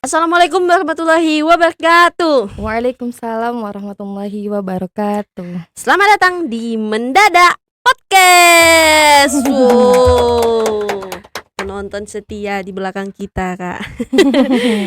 Assalamualaikum warahmatullahi wabarakatuh. Waalaikumsalam warahmatullahi wabarakatuh. Selamat datang di Mendadak Podcast. Wow. Penonton setia di belakang kita, Kak.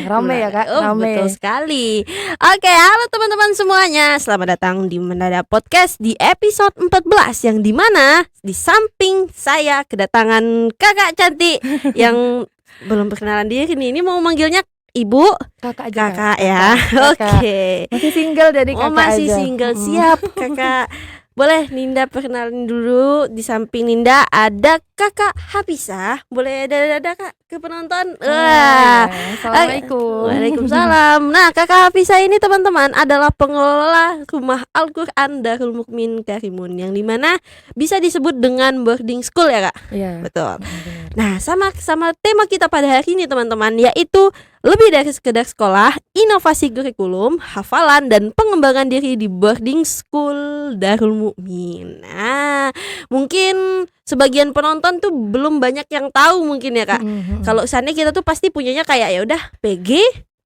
Rame ya, Kak? Rame. Betul sekali. Oke, halo teman-teman semuanya. Selamat datang di Mendadak Podcast di episode 14 yang dimana di samping saya kedatangan kakak cantik yang belum perkenalan diri nih. Ini mau manggilnya Ibu, Kakak aja. kakak ya. Kakak. Oke. Masih single jadi kakak masih aja. single. Siap, Kakak. Boleh Ninda perkenalin dulu. Di samping Ninda ada Kakak Hafisah. Boleh dada Kak ke penonton. Wah. Assalamualaikum. Waalaikumsalam. Nah, Kakak Hafisah ini teman-teman adalah pengelola Rumah Al-Quran Darul Mukmin Karimun, yang dimana bisa disebut dengan boarding school ya, Kak? Iya. Betul. Benar. Nah, sama tema kita pada hari ini teman-teman, yaitu lebih dari sekedar sekolah, inovasi kurikulum, hafalan, dan pengembangan diri di boarding school Darul Mukmin. Nah, mungkin sebagian penonton tuh belum banyak yang tahu mungkin ya, Kak. Kalau sana kita tuh pasti punyanya kayak ya udah PG,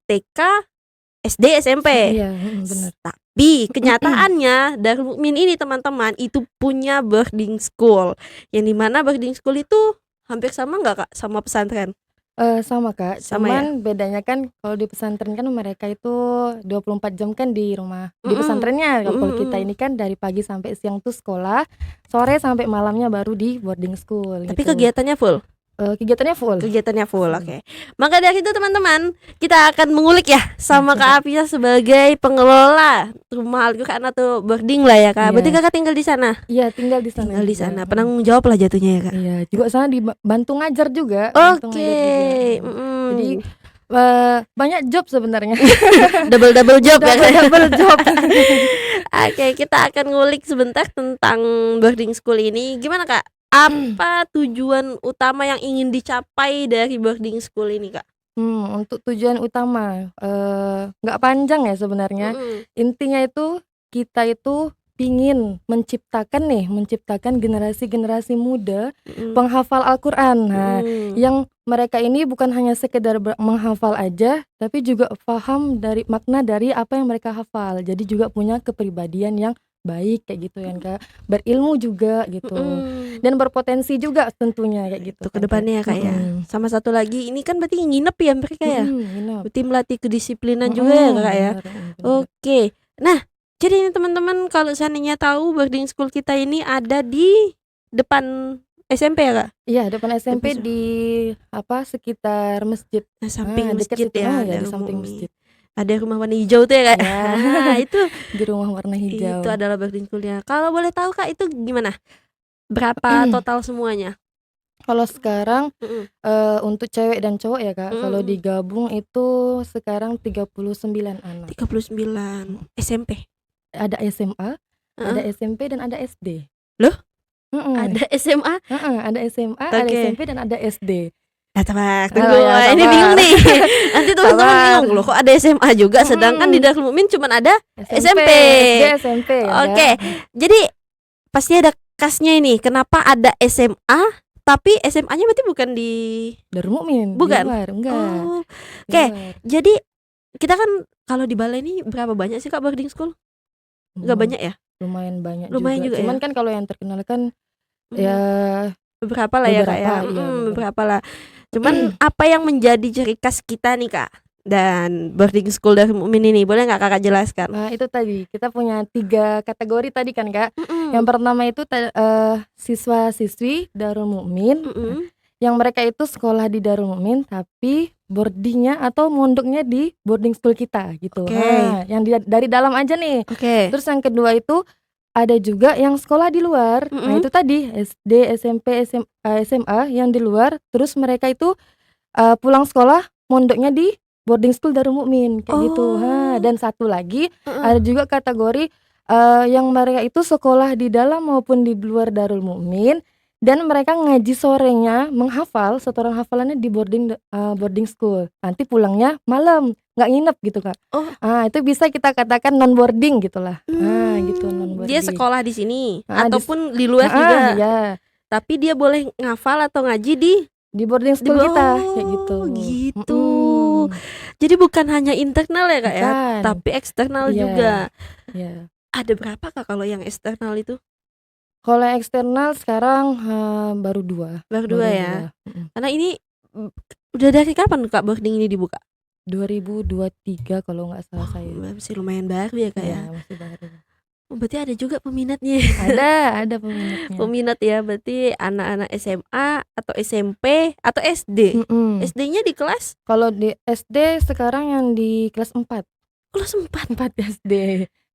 TK, SD, SMP. Iya, benar. Tapi kenyataannya Darul Mukmin ini teman-teman itu punya boarding school, yang dimana boarding school itu hampir sama nggak, Kak, sama pesantren? Sama, Kak. Sama Cuman bedanya kan kalau di pesantren kan mereka itu 24 jam kan di rumah. Di pesantrennya kalau kita ini kan dari pagi sampai siang tuh sekolah, sore sampai malamnya baru di boarding school. Tapi gitu. kegiatannya full. Kegiatannya full. Oke. Maka dari itu teman-teman, kita akan mengulik ya sama Kak Hafisah sebagai pengelola Rumah Al-Quran atau boarding lah ya, Kak. Iya. Berarti Kakak tinggal di sana? Iya, tinggal di sana. juga. Penanggung jawab lah jatuhnya ya, Kak. Iya, juga sana dibantu ngajar juga. bantu Oke. ngajar juga. Jadi banyak job sebenarnya. double job ya, Kak. Double job. Oke, kita akan ngulik sebentar tentang boarding school ini. Gimana, Kak? Apa tujuan utama yang ingin dicapai dari boarding school ini, Kak? Untuk tujuan utama nggak panjang ya sebenarnya. Intinya itu kita itu pingin menciptakan generasi-generasi muda penghafal Al-Quran. Nah, yang mereka ini bukan hanya sekedar menghafal aja, tapi juga paham dari makna dari apa yang mereka hafal. Jadi juga punya kepribadian yang baik kayak gitu ya, Kak. Berilmu juga gitu. Dan berpotensi juga tentunya kayak gitu. Itu ke depannya ya, Kak ya. Sama satu lagi, ini kan berarti nginep ya mereka ya. Nginep. Berarti melatih kedisiplinan juga ya, Kak ya. Benar. Oke. Nah, jadi ini teman-teman kalau seandainya tahu boarding school kita ini ada di depan SMP ya, Kak? Iya, depan SMP Depan- di sekitar masjid. Nah, samping Dekat masjid situ. ya, Di Darul samping Mukmin. masjid. Ada rumah warna hijau tuh ya, Kak. Ya. Nah, itu Di rumah warna hijau. itu adalah boarding schoolnya. Kalau boleh tahu, Kak, itu gimana? Berapa total semuanya? Kalau sekarang untuk cewek dan cowok ya, Kak. Kalau digabung itu sekarang 39 anak. 39 SMP. Ada SMA, ada SMP dan ada SD. Loh? Ada Ada SMA? ada SMA, ada Oke. SMP dan ada SD. Nah, tebak, Oh, tunggu. ya, Ini sabar. bingung nih. Nanti teman-teman Sabar. bingung loh, kok ada SMA juga, sedangkan di Darul Mukmin cuman ada SMP. SD, SMP. Oke. Jadi pasti ada kasnya ini. Kenapa ada SMA? Tapi SMA-nya berarti bukan di Darul Mukmin. Bukan? Di luar, enggak. Oh. Di Oke. luar. Jadi kita kan kalau di Balai ini berapa banyak sih, Kak, boarding school? Enggak banyak ya? Lumayan banyak Lumayan juga ya? Cuman kan kalau yang terkenal kan Hmm. ya Beberapa lah ya, Kak ya. Beberapa, iya, beberapa. Beberapa lah. Cuman apa yang menjadi ciri khas kita nih, Kak, dan boarding school Darul Mukmin ini? Boleh nggak Kakak jelaskan? nah itu tadi kita punya 3 kategori tadi kan, Kak. Yang pertama itu siswa-siswi Darul Mukmin yang mereka itu sekolah di Darul Mukmin tapi boardingnya atau mondoknya di boarding school kita gitu. Oke. Nah, yang dari dalam aja nih. Oke. Terus yang kedua itu ada juga yang sekolah di luar. Nah itu tadi SD, SMP, SMA yang di luar. Terus mereka itu pulang sekolah mondoknya di boarding school Darul Mukmin kayak gitu. Dan satu lagi ada juga kategori yang mereka itu sekolah di dalam maupun di luar Darul Mukmin dan mereka ngaji sorenya menghafal setoran hafalannya di boarding school. Nanti pulangnya malam, nggak nginep gitu, Kak. Itu bisa kita katakan non boarding gitulah. Gitu non boarding. Dia sekolah di sini Ah, ataupun di luar juga. Iya. Tapi dia boleh ngafal atau ngaji di Di boarding school kita kayak gitu. gitu. Jadi bukan hanya internal ya Kak ya, Bukan. tapi eksternal Iya. juga. Iya. Ada berapa Kak kalau yang eksternal itu? Kalau yang eksternal sekarang, baru 2. Baru 2 Baru ya? 2. Karena ini udah dari kapan Kak boarding ini dibuka? 2023 kalau nggak salah saya. Masih lumayan baru ya Kak ya? Iya, masih baru. Oh, berarti ada juga peminatnya. Ada peminatnya. Peminat ya, berarti anak-anak SMA atau SMP atau SD? SD-nya di kelas? Kalau di SD sekarang yang di kelas 4. Kelas 4? 4 SD.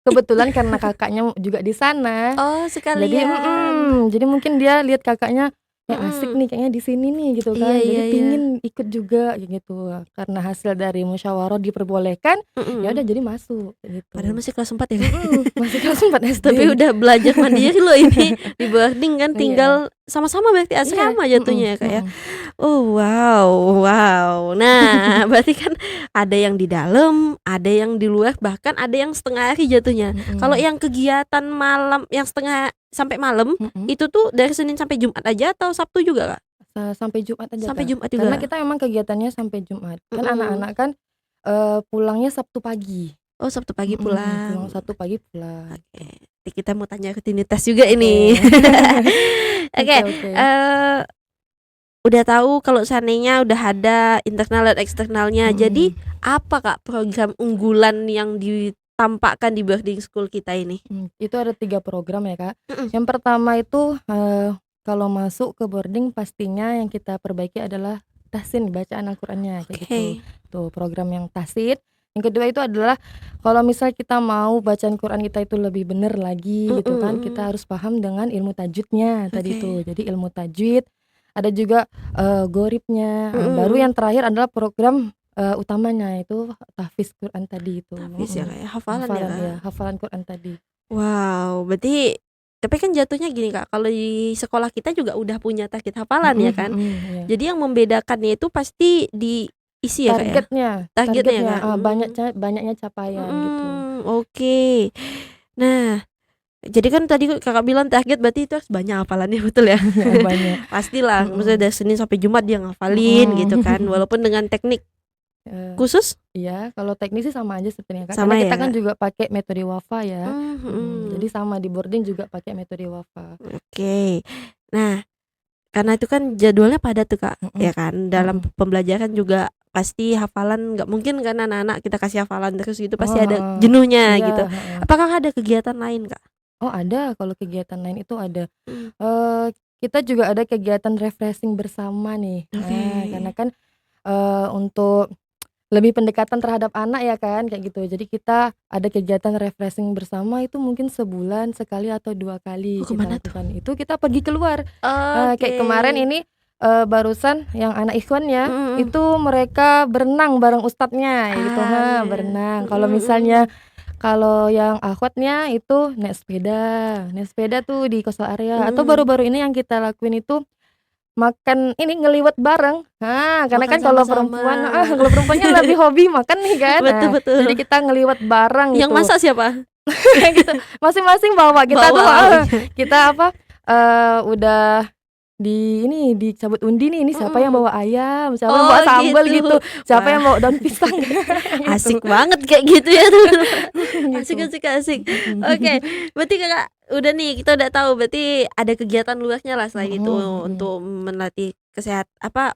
Kebetulan karena kakaknya juga di sana. Oh, Jadi sekalian. jadi mungkin dia lihat kakaknya asik Mhm. nih kayaknya di sini nih gitu kan. Iya, Jadi iya, iya. pingin ikut juga kayak gitu. Karena hasil dari musyawarah diperbolehkan, ya udah Mhm. jadi masuk kayak gitu. Padahal masih kelas 4 ya kan? Masih kelas 4 SD. Tapi udah belajar mandiri loh ini di boarding kan, Iya. tinggal sama-sama berarti Iya. asrama jatuhnya ya Kak ya. Mhm. Oh wow. Nah berarti kan ada yang di dalam, ada yang di luar, bahkan ada yang setengah hari jatuhnya. Kalau yang kegiatan malam yang setengah sampai malam itu tuh dari Senin sampai Jumat aja atau Sabtu juga Kak? Sampai Jumat aja Sampai Kak. Jumat Karena juga? kita emang kegiatannya sampai Jumat. Kan Mhm. anak-anak kan pulangnya Sabtu pagi. Oh Sabtu pagi Pulang pulang. Sabtu pagi pulang. Oke, nanti kita mau tanya rutinitas juga ini. Oke, Oke. udah tahu kalau seandainya udah ada internal dan eksternalnya. Jadi apa Kak program unggulan yang ditampakkan di boarding school kita ini? Itu ada 3 program ya Kak. Mhm. Yang pertama itu kalau masuk ke boarding pastinya yang kita perbaiki adalah tahsin, bacaan Al-Qur'annya kayak gitu. Oke. Tuh program yang tahsin. Yang kedua itu adalah kalau misal kita mau bacaan Quran kita itu lebih benar lagi gitu kan, kita harus paham dengan ilmu tajwidnya tadi Oke. tuh. Jadi ilmu tajwid, ada juga ghoribnya. Baru Mhm. yang terakhir adalah program utamanya itu tahfiz Quran tadi itu. Tahfiz ya Kak ya, hafalan ya Kak? Ya, hafalan Quran tadi. Wow, berarti tapi kan jatuhnya gini Kak, kalau di sekolah kita juga udah punya target hafalan ya kan. Iya. Jadi yang membedakannya itu pasti di isi ya Kak ya? Targetnya ya Kak? Banyaknya capaian gitu. Oke. Nah, jadi kan tadi Kakak bilang target berarti itu harus banyak hafalannya betul ya? Banyak. Pastilah, maksudnya dari Senin sampai Jumat dia ngafalin gitu kan, walaupun dengan teknik khusus? Iya, kalau teknis sih sama aja sebenarnya Kak. Sama Karena ya kita kan Kak? juga pakai metode Wafa ya. Mhm. Jadi sama di boarding juga pakai metode Wafa. Oke. Nah, karena itu kan jadwalnya padat tuh Kak, ya kan. Dalam pembelajaran juga pasti hafalan nggak mungkin kan anak-anak kita kasih hafalan terus gitu, pasti ada jenuhnya Iya, gitu. Apakah ada kegiatan lain Kak? Oh ada, kalau kegiatan lain itu ada. Kita juga ada kegiatan refreshing bersama nih. Oke. Karena kan untuk lebih pendekatan terhadap anak ya kan kayak gitu. Jadi kita ada kegiatan refreshing bersama itu mungkin sebulan sekali atau 2 kali kita kemana tuh? lakukan. Itu kita pergi keluar. Oke. Kayak kemarin ini barusan yang anak ikhwannya Mhm. itu mereka berenang bareng ustadznya gitu, Iya. berenang. Kalau misalnya kalau yang akhwatnya itu naik sepeda tuh di coastal area. Atau baru-baru ini yang kita lakuin itu makan ini ngeliwet bareng. Karena Makan kan kalau sama-sama. kalau perempuannya lebih hobi makan nih kan. Betul. Jadi kita ngeliwet bareng Yang gitu. masak siapa? Gitu. Masing-masing bawa kita Bawa tuh aja. kita udah dicabut undi nih, ini siapa yang bawa ayam, siapa yang bawa sambal gitu, siapa yang bawa daun pisang. Asik banget kayak gitu ya tuh. Gitu. Asik. Oke, berarti Kakak udah nih, kita udah tahu berarti ada kegiatan luasnya lah selain itu untuk melatih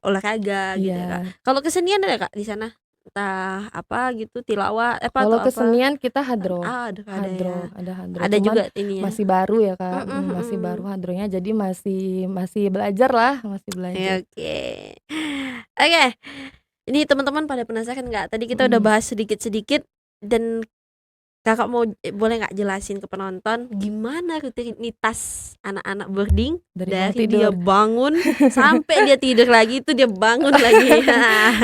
olahraga gitu ya Kak. Iya. Kalau kesenian ada Kak di sana? Entah apa gitu, tilawah Kalau atau apa? kesenian kita hadroh. Ada ya. Ada hadroh. Ada Cuman juga ininya. masih baru ya Kak, masih baru hadrohnya, jadi masih belajar lah, masih belajar. Oke. Ini teman-teman pada penasaran nggak? Tadi kita udah bahas sedikit-sedikit dan Kakak mau boleh nggak jelasin ke penonton gimana rutinitas anak-anak boarding dari dia bangun sampai dia tidur lagi itu dia bangun lagi.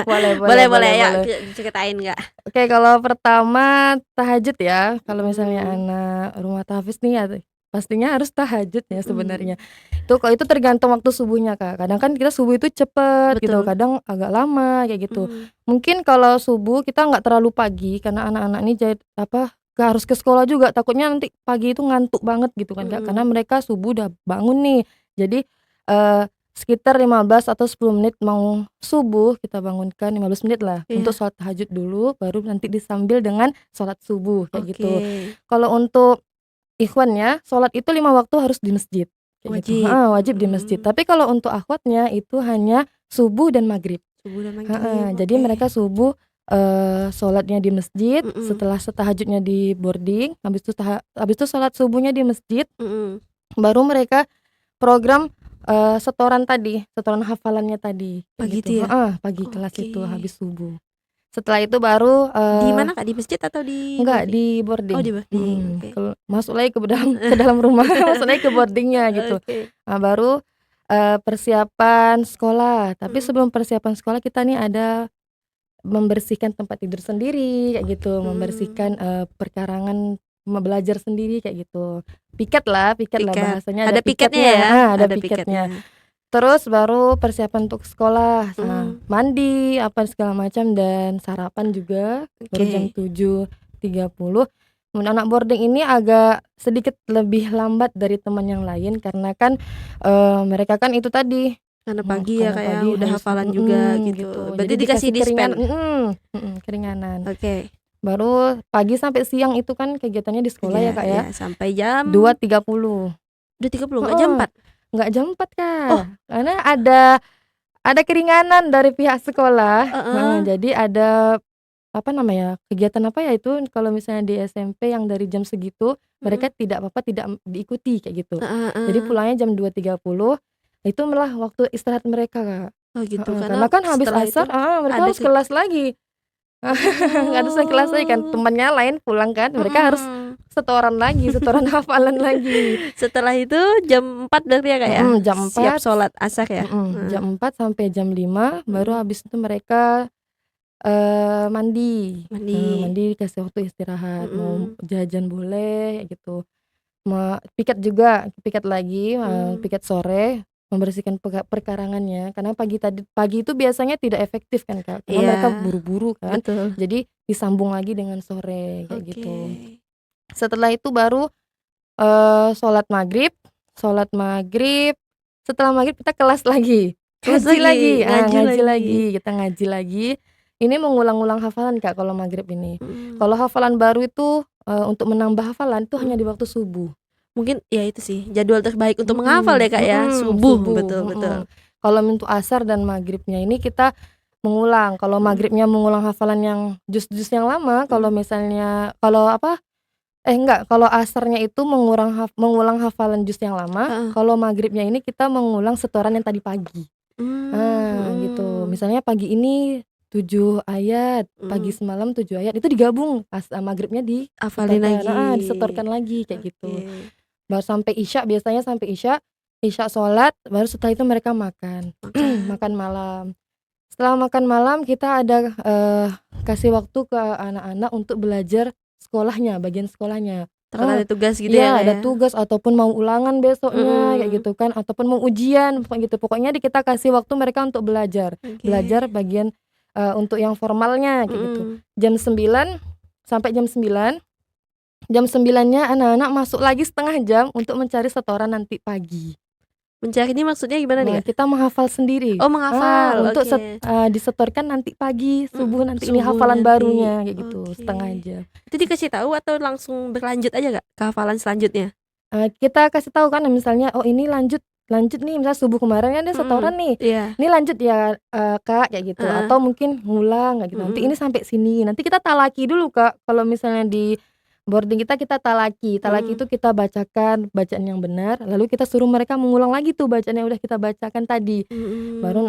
Boleh ya ceritain nggak? Oke, kalau pertama tahajud ya. Kalau misalnya anak rumah tahfiz nih ya pastinya harus tahajud ya sebenarnya. Kalau itu tergantung waktu subuhnya Kak. Kadang kan kita subuh itu cepet gitu, kadang agak lama kayak gitu. Mungkin kalau subuh kita nggak terlalu pagi karena anak-anak ini harus ke sekolah juga, takutnya nanti pagi itu ngantuk banget gitu kan Kak, karena mereka subuh udah bangun nih. Jadi sekitar 15 atau 10 menit mau subuh kita bangunkan, 15 menit lah Iya. untuk sholat tahajud dulu, baru nanti disambil dengan sholat subuh kayak Oke. gitu. Kalau untuk ikhwannya, sholat itu 5 waktu harus di masjid kayak gitu. Wajib. Wajib di masjid. Tapi kalau untuk akhwatnya itu hanya subuh dan maghrib. Subuh dan maghrib. Jadi mereka subuh sholatnya di masjid, setelah tahajudnya di boarding, habis itu sholat subuhnya di masjid, baru mereka program setoran hafalannya tadi kayak Pagi gitu. itu ya? Pagi kelas itu Oke. habis subuh. Setelah itu baru Di mana Kak? Di masjid atau di enggak boarding? di boarding. Oh, di boarding. Oke. Masuk lagi ke dalam rumah, masuk lagi ke boardingnya gitu. Oke. Baru persiapan sekolah. Tapi sebelum persiapan sekolah kita nih ada membersihkan tempat tidur sendiri kayak gitu, membersihkan perkarangan belajar sendiri kayak gitu. Piket lah Piket. bahasanya, Ada piketnya ya? ada piketnya. Terus baru persiapan untuk sekolah, mandi apa segala macam dan sarapan juga baru jam 7.30. Anak boarding ini agak sedikit lebih lambat dari teman yang lain karena kan mereka kan itu tadi Karena pagi ya karena kayak pagi udah harus, hafalan juga gitu. Berarti Jadi dikasih dispen. keringanan. Oke. Baru pagi sampai siang itu kan kegiatannya di sekolah ya Kak ya. Sampai jam 2.30. 2.30 enggak jam 4. Enggak jam 4 Kak. Oh. Karena ada keringanan dari pihak sekolah. Jadi ada apa namanya? Kegiatan apa ya itu kalau misalnya di SMP yang dari jam segitu mereka tidak diikuti kayak gitu. Jadi pulangnya jam 2.30. Itu malah waktu istirahat mereka Kak. Oh gitu. Karena kan habis asar mereka harus kelas lagi. Harus kelas lagi kan, temannya lain pulang kan, mereka harus setoran hafalan lagi. Setelah itu jam 4 berarti ya Kak ya? Jam 4 siap sholat asar ya? Jam 4 sampai jam 5 baru habis itu mereka mandi, dikasih waktu istirahat, mau jajan boleh gitu. Piket lagi, piket sore, membersihkan perkarangannya karena pagi itu biasanya tidak efektif kan Kak, karena mereka buru-buru kan. Betul. Jadi disambung lagi dengan sore kayak gitu. Setelah itu baru sholat maghrib. Setelah maghrib kita kelas lagi, ngaji lagi. Ini mengulang-ulang hafalan Kak kalau maghrib ini. Kalau hafalan baru itu untuk menambah hafalan itu hanya di waktu subuh. Mungkin ya itu sih jadwal terbaik untuk menghafal ya Kak ya, subuh. Betul. Kalau untuk asar dan maghribnya ini kita mengulang. Kalau maghribnya mengulang hafalan yang juz-juz yang lama, kalau misalnya kalau asarnya itu mengulang hafalan juz yang lama, kalau maghribnya ini kita mengulang setoran yang tadi pagi. Gitu. Misalnya pagi ini 7 ayat, pagi semalam 7 ayat, itu digabung pas maghribnya hafalin lagi, disetorkan lagi kayak gitu. Baru sampai isya, biasanya sampai isya sholat, baru setelah itu mereka makan malam. Setelah makan malam kita ada kasih waktu ke anak-anak untuk belajar bagian sekolahnya. Ada tugas gitu ya? Ada tugas ataupun mau ulangan besoknya kayak gitu kan, ataupun mau ujian gitu. Pokoknya kita kasih waktu mereka untuk belajar bagian untuk yang formalnya kayak gitu. Jam 9 sampai jam 9. Jam 9-nya anak-anak masuk lagi setengah jam untuk mencari setoran nanti pagi. Mencari ini maksudnya gimana nih? Kita menghafal sendiri. Menghafal. Untuk disetorkan nanti pagi, subuh nanti ini hafalan barunya kayak gitu, setengah jam. Itu dikasih tahu atau langsung berlanjut aja Kak ke hafalan selanjutnya? Kita kasih tahu kan misalnya ini lanjut nih, misalnya subuh kemarin kan ada setoran nih. Ini lanjut ya Kak kayak gitu. Atau mungkin ngulang kayak gitu. Nanti ini sampai sini. Nanti kita talaki dulu Kak. Kalau misalnya di boarding kita talaki itu kita bacakan bacaan yang benar, lalu kita suruh mereka mengulang lagi tuh bacaan yang udah kita bacakan tadi. Baru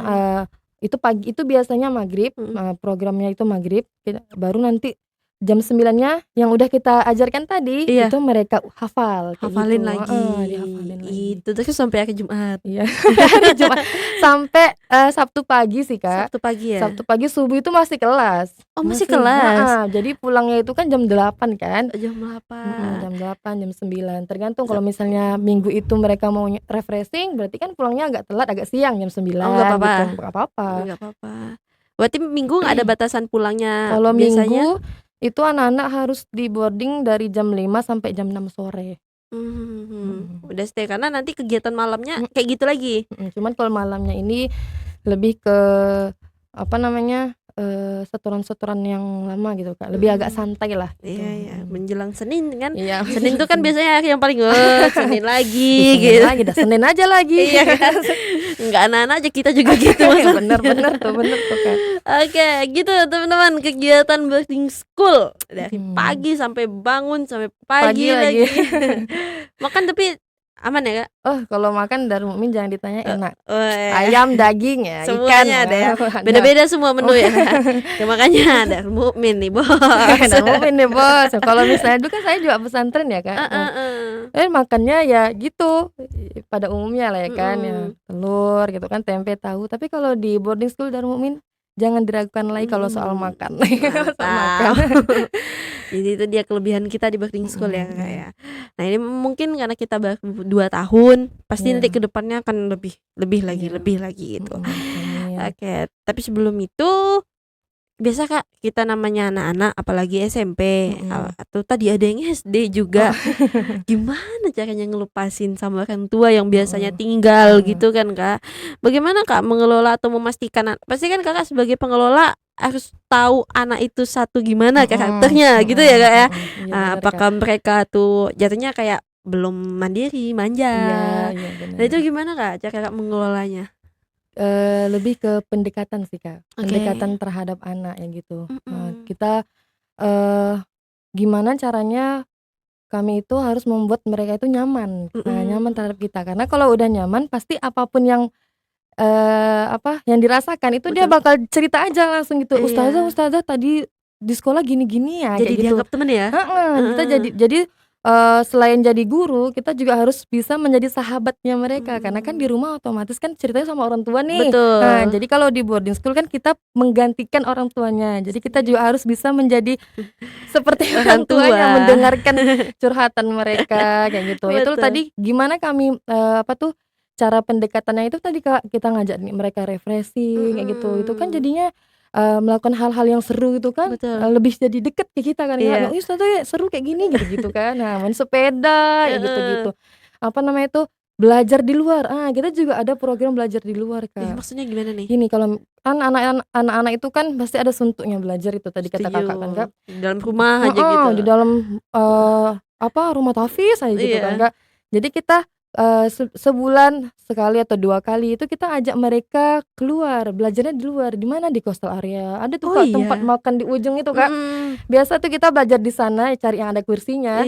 itu pagi itu biasanya maghrib, programnya itu maghrib, baru nanti jam 9-nya yang udah kita ajarkan tadi itu mereka hafalin lagi. Dihafalin lagi. Itu terus sampai hari Jumat. Iya. Hari Jumat sampai Sabtu pagi sih Kak. Sabtu pagi ya. Sabtu pagi subuh itu masih kelas. Masih kelas. Jadi pulangnya itu kan jam 8 kan. Jam 8. Jam 8, jam 9. Tergantung kalau misalnya minggu itu mereka mau refreshing, berarti kan pulangnya agak telat, agak siang jam 9 Enggak gitu. Enggak apa-apa. Berarti minggu enggak ada batasan pulangnya. Kalau biasanya minggu itu anak-anak harus di boarding dari jam 5 sampai jam 6 sore. Udah stay karena nanti kegiatan malamnya kayak gitu lagi. Cuman kalau malamnya ini lebih ke apa namanya, setoran-setoran yang lama gitu Kak, lebih agak santai lah gitu. Iya, menjelang Senin kan. Iya. Senin tuh kan biasanya hari yang paling Senin lagi Senin gitu. lagi, dah Senin aja lagi. Iya kan. Enggak anak-anak aja kita juga gitu masa. Bener tuh Kak. Oke, gitu teman-teman kegiatan boarding school dari pagi sampai bangun sampai pagi lagi. Makan tapi aman ya Kak? Oh kalau makan Darul Mukmin jangan ditanya enak. Wah. Ayam, daging ya, Semuanya ikan ada ya. Beda-beda semua menu ya. Ya makanya Darul Mukmin nih bos. Darul Mukmin nih bos. Kalau misalnya dulu kan saya juga pesantren ya Kak. Makannya ya gitu pada umumnya lah ya kan, ya telur gitu kan, tempe, tahu. Tapi kalau di boarding school Darul Mukmin jangan diragukan lagi kalau soal makan. Jadi itu dia kelebihan kita di boarding school ya Kak ya. Nah ini mungkin karena kita baru 2 tahun, pasti nanti kedepannya akan lebih lagi gitu. Oke, tapi sebelum itu biasa Kak kita namanya anak-anak apalagi SMP atau tadi ada yang SD juga. Gimana caranya ngelupasin sama orang tua yang biasanya tinggal gitu kan Kak. Bagaimana Kak mengelola atau memastikan, pasti kan Kakak sebagai pengelola harus tahu anak itu satu gimana karakternya gitu ya Kak ya. Apakah mereka tuh jatuhnya kayak belum mandiri, manja. Nah itu gimana Kak cara Kak mengelolanya? Lebih ke pendekatan sih Kak, pendekatan terhadap anak ya gitu. Kita gimana caranya kami itu harus membuat mereka itu nyaman, nyaman terhadap kita. Karena kalau udah nyaman pasti apapun yang yang dirasakan itu dia bakal cerita aja langsung gitu. Ustazah tadi di sekolah gini-gini ya, jadi kayak gitu. dianggap temen ya. Kita jadi selain jadi guru, kita juga harus bisa menjadi sahabatnya mereka. Karena kan di rumah otomatis kan ceritanya sama orang tua nih. Betul. Nah, jadi kalau di boarding school kan kita menggantikan orang tuanya. Jadi kita juga harus bisa menjadi seperti orang tuanya, mendengarkan curhatan mereka kayak gitu. Itu tadi gimana kami cara pendekatannya itu tadi Kak, kita ngajak mereka refreshing kayak gitu. Itu kan jadinya melakukan hal-hal yang seru gitu kan, lebih jadi deket ke kita kan. Ustazah seru kayak gini gitu kan. Nah main sepeda ya gitu-gitu. Apa namanya itu, belajar di luar. Kita juga ada program belajar di luar Kak. Maksudnya gimana nih? Gini, kalau kan anak-anak itu kan pasti ada suntuknya belajar itu tadi kata Kakak kan Kak. Di dalam rumah aja gitu. Di dalam rumah tahfiz aja gitu kan Kak. Jadi kita sebulan sekali atau 2 kali itu kita ajak mereka keluar, belajarnya di luar. Di mana? Di coastal area. Ada tuh Kak tempat makan di ujung itu Kak. Biasa tuh kita belajar di sana, cari yang ada kursinya.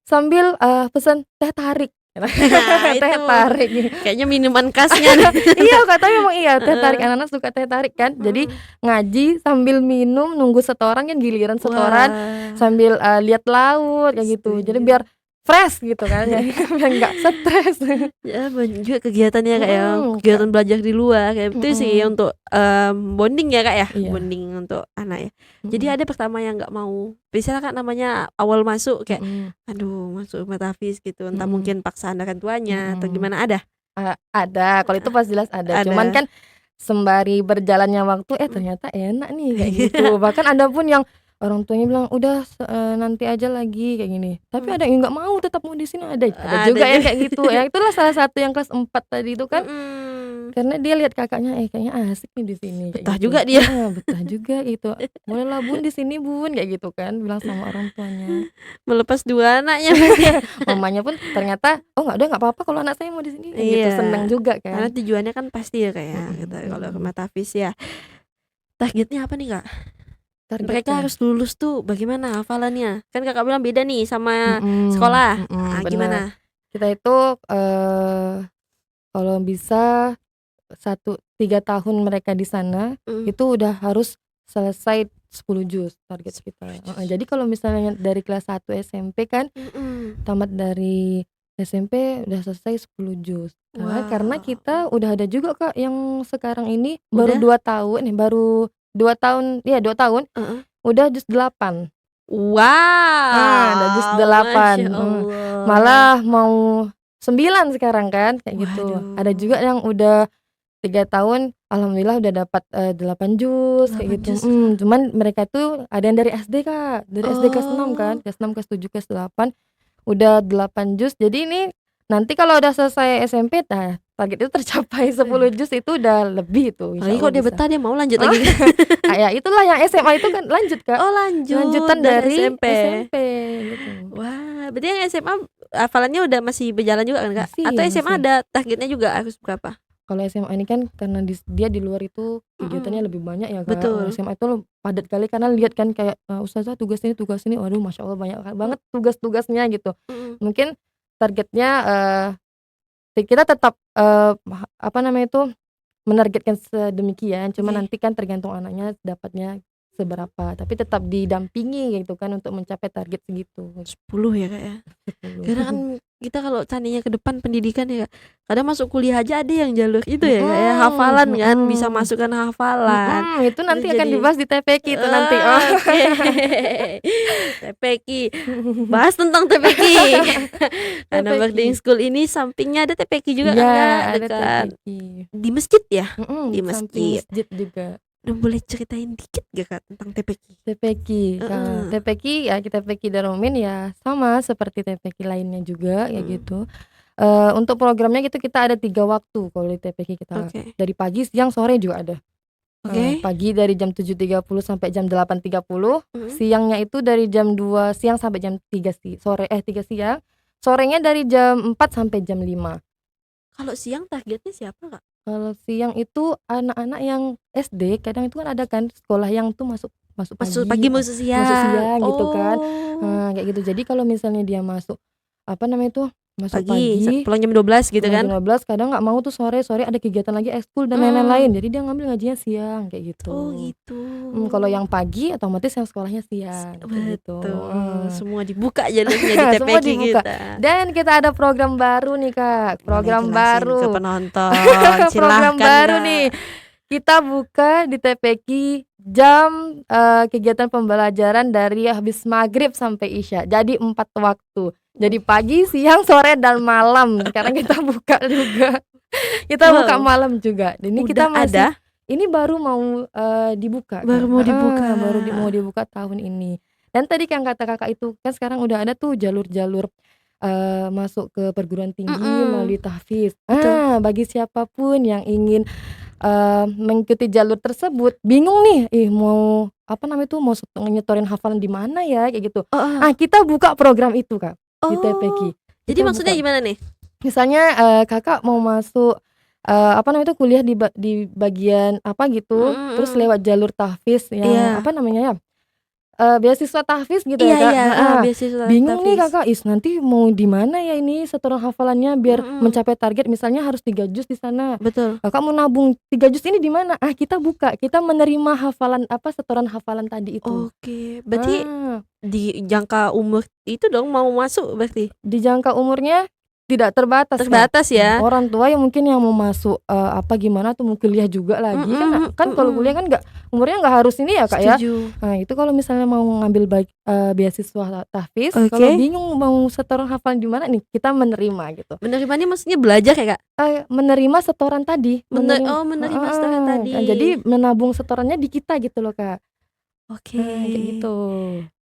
Sambil pesan teh tarik. Teh tarik. Kayaknya minuman khasnya. Iya Kak, tapi memang iya teh tarik, anak-anak suka teh tarik kan. Jadi ngaji sambil minum, nunggu setoran kan, giliran setoran sambil lihat laut kayak gitu. Jadi biar fresh gitu kan, biar nggak stres. Ya banyak juga kegiatannya Kak ya, kegiatan belajar di luar kayak itu sih untuk bonding ya Kak ya, bonding untuk anak ya. Jadi ada pertama yang nggak mau, misalnya Kak namanya awal masuk kayak aduh masuk rumah tahfiz gitu, entah mungkin paksaan dengan tuanya atau gimana, ada? Ada, kalau itu pas jelas ada. Cuman kan sembari berjalannya waktu ternyata enak nih kayak gitu. Bahkan ada pun yang orang tuanya bilang udah nanti aja lagi kayak gini. Tapi ada yang nggak mau, tetap mau di sini, ada juga yang kayak gitu. Ya itulah salah satu yang kelas 4 tadi itu kan. Karena dia lihat kakaknya kayaknya asik nih di sini. Betah juga dia. Betah juga gitu. Bolehlah Bun di sini Bun kayak gitu kan, bilang sama orang tuanya. Melepas 2 anaknya. Mamanya pun ternyata nggak apa-apa kalau anak saya mau di sini gitu, senang juga kan. Karena tujuannya kan pasti ya kayak gitu. Kalau rumah tahfiz ya. Targetnya apa nih Kak? Mereka harus lulus tuh bagaimana hafalannya? Kan Kakak bilang beda nih sama sekolah. Gimana? Kita itu kalau bisa 3 tahun mereka di sana itu udah harus selesai 10 juz target kita. Jadi kalau misalnya dari kelas 1 SMP kan tamat dari SMP udah selesai 10 juz. Karena kita udah ada juga Kak yang sekarang ini baru 2 tahun nih, baru 2 tahun, 2 tahun udah juz 8. Udah juz 8. Malah mau 9 sekarang kan kayak gitu. Ada juga yang udah 3 tahun alhamdulillah udah dapat 8 juz kayak gitu. Cuman mereka tuh ada yang dari SD Kak, dari SD kelas 6 kan, kelas 6, kelas 7, kelas 8 udah 8 juz. Jadi ini nanti kalau udah selesai SMP, target itu tercapai 10 juz itu udah lebih tuh, Lagi insyaallah kok dia bisa. betah dia mau lanjut lagi. Ya itulah yang SMA itu kan lanjut, Kak. Oh Lanjutan dari dari SMP. gitu. Wah, berarti yang SMA hafalannya udah masih berjalan juga kan, Kak? Atau SMA Masih. ada targetnya juga harus berapa? Kalau SMA ini kan karena dia di luar itu kegiatannya lebih banyak ya, Kak. Betul. SMA itu padat kali karena lihat kan kayak, ustazah tugas ini, waduh Masya Allah banyak banget tugas-tugasnya gitu. Mungkin targetnya kita tetap menargetkan sedemikian, cuma nanti kan tergantung anaknya dapatnya seberapa, tapi tetap didampingi gitu kan untuk mencapai target segitu. 10 ya, Kak, ya. Karena kan kita kalau seandainya ke depan pendidikan ya, Kak, kadang masuk kuliah aja ada yang jalur itu ya, Kak, ya, hafalan kan, bisa masukkan hafalan. Itu nanti akan dibahas di TPQ itu nanti. Oke. TPQ. Bahas tentang TPQ. Karena boarding school ini sampingnya ada TPQ juga kan, Kak, ada dekat TPQ. di masjid ya? Di samping masjid juga. Udah boleh ceritain dikit gak, Kak, tentang TPQ? TPQ, TPQ ya, TPQ Darul Mumin ya sama seperti TPQ lainnya juga ya gitu. Untuk programnya gitu kita ada 3 waktu kalau di TPQ kita. Dari pagi, siang, sore juga ada. Pagi dari jam 7.30 sampai jam 8.30. Siangnya itu dari jam 2 siang sampai jam 3 siang. Sorenya dari jam 4 sampai jam 5. Kalau siang targetnya siapa, Kak? Kalau siang itu anak-anak yang SD, kadang itu kan ada kan sekolah yang tuh masuk pagi, masuk siang gitu kan. Kayak gitu. Jadi kalau misalnya dia masuk masuk pagi, pulang jam 12 gitu kan. Jam 12 kadang nggak mau tuh sore ada kegiatan lagi ekskul dan lain-lain. Jadi dia ngambil ngajinya siang kayak gitu. Oh gitu. Kalau yang pagi otomatis yang sekolahnya siang kayak gitu. Semua dibuka jalurnya di TPQ semua dibuka. kita. Dan kita ada program baru nih, Kak. Program baru ke penonton. program baru nih. Kita buka di TPQ jam kegiatan pembelajaran dari habis maghrib sampai isya. Jadi 4 waktu. Jadi pagi, siang, sore, dan malam. Sekarang kita buka juga. Kita buka malam juga. Ini kita masih ada? Ini baru mau dibuka. Baru mau dibuka. Baru mau dibuka tahun ini. Dan tadi yang kata kakak itu kan sekarang udah ada tuh jalur-jalur masuk ke perguruan tinggi melalui tahfiz. Bagi siapapun yang ingin mengikuti jalur tersebut, bingung nih, mau mau nyetorin hafalan di mana ya kayak gitu. Kita buka program itu, Kak, di TPQ. Jadi maksudnya gimana nih? Misalnya kakak mau masuk kuliah di bagian apa gitu, terus lewat jalur tahfiz yang beasiswa tahfiz gitu ya, Kak. Beasiswa bingung tahfiz nih kakak, nanti mau di mana ya ini setoran hafalannya biar mencapai target, misalnya harus 3 juz di sana. Betul. Kakak mau nabung 3 juz ini di mana? Kita buka, kita menerima hafalan setoran hafalan tadi itu. Oke, berarti di jangka umur itu dong mau masuk berarti? Di jangka umurnya tidak terbatas ya. Orang tua yang mungkin yang mau masuk gimana tuh mau kuliah juga lagi kan kalau kuliah kan umurnya nggak harus ini ya, Kak. Setuju. Ya. Itu kalau misalnya mau ngambil beasiswa tahfiz, kalau bingung mau setoran hafalan di mana nih, kita menerima gitu. Menerimanya maksudnya belajar ya, Kak? Menerima setoran tadi. Menerima setoran tadi. Jadi menabung setorannya di kita gitu loh, Kak. Oke. Kayak gitu.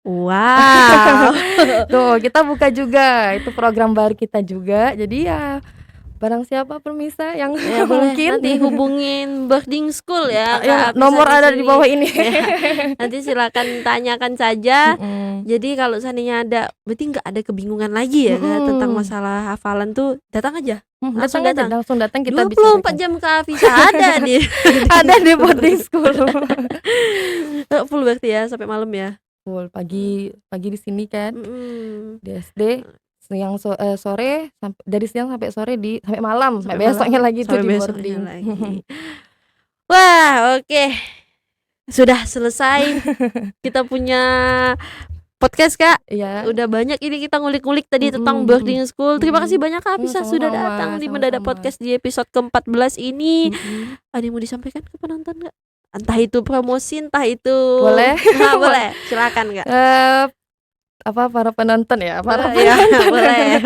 Wow. Tuh kita buka juga, itu program baru kita juga. Jadi ya barang siapa permisa yang mungkin nanti hubungin boarding school ya, nomor ada di bawah ini. Nanti silakan tanyakan saja. Jadi kalau seandainya ada, berarti nggak ada kebingungan lagi ya tentang masalah hafalan tuh, datang aja. Langsung datang kita 24 jam ke Afisa ada di ada di boarding school. Full berarti ya sampai malam ya. Full pagi di sini kan. Di SD siang sore dari siang sampai sore sampai malam, sampai besoknya lagi itu di boarding. Wah, oke. Sudah selesai. Kita punya podcast, Kak. Iya. Udah banyak ini kita ngulik-ngulik tadi tentang boarding school. Terima kasih banyak, Kak Afisa sudah datang di Mendadak Podcast di episode ke-14 ini. Ada yang mau disampaikan ke penonton, Kak? Entah itu promosi, entah itu boleh. Boleh. Silakan, Kak. Para penonton ya, boleh.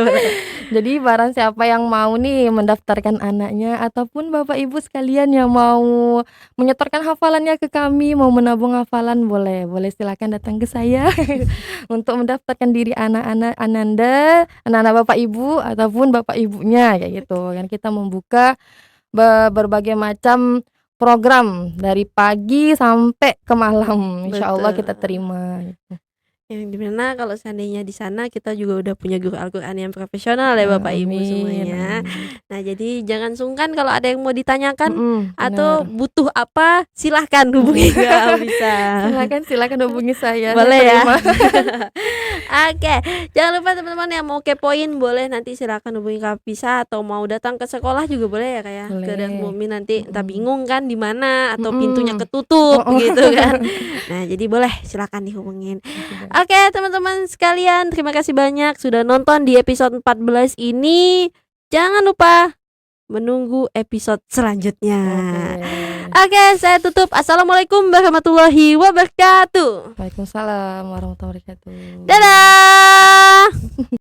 Jadi barang siapa yang mau nih mendaftarkan anaknya ataupun Bapak Ibu sekalian yang mau menyetorkan hafalannya ke kami, mau menabung hafalan boleh silakan datang ke saya untuk mendaftarkan diri anak-anak Ananda, anak-anak Bapak Ibu ataupun Bapak Ibunya kayak gitu. Kan kita membuka berbagai macam program dari pagi sampai ke malam. Insya Allah kita Betul. terima gitu. Yang dimana kalau seandainya di sana kita juga udah punya guru Al-Quran yang profesional ya Bapak Ibu Amin, semuanya. amin. Nah jadi jangan sungkan kalau ada yang mau ditanyakan atau Benar. butuh apa silahkan hubungi Kak bisa. Silakan hubungi saya. Boleh Saya ya. terima. Oke, jangan lupa teman-teman yang mau kepoin boleh nanti silakan hubungi Kak Pisa atau mau datang ke sekolah juga boleh ya Kak ya. Ke Darul Boleh. Mukmin nanti entah Mm-mm. bingung kan di mana atau pintunya Mm-mm. ketutup Oh, oh. gitu kan. Nah, jadi boleh silakan dihubungin. Oke, teman-teman sekalian, terima kasih banyak sudah nonton di episode 14 ini. Jangan lupa menunggu episode selanjutnya. Oke. Oke, saya tutup. Assalamualaikum warahmatullahi wabarakatuh. Waalaikumsalam warahmatullahi wabarakatuh. Dadah.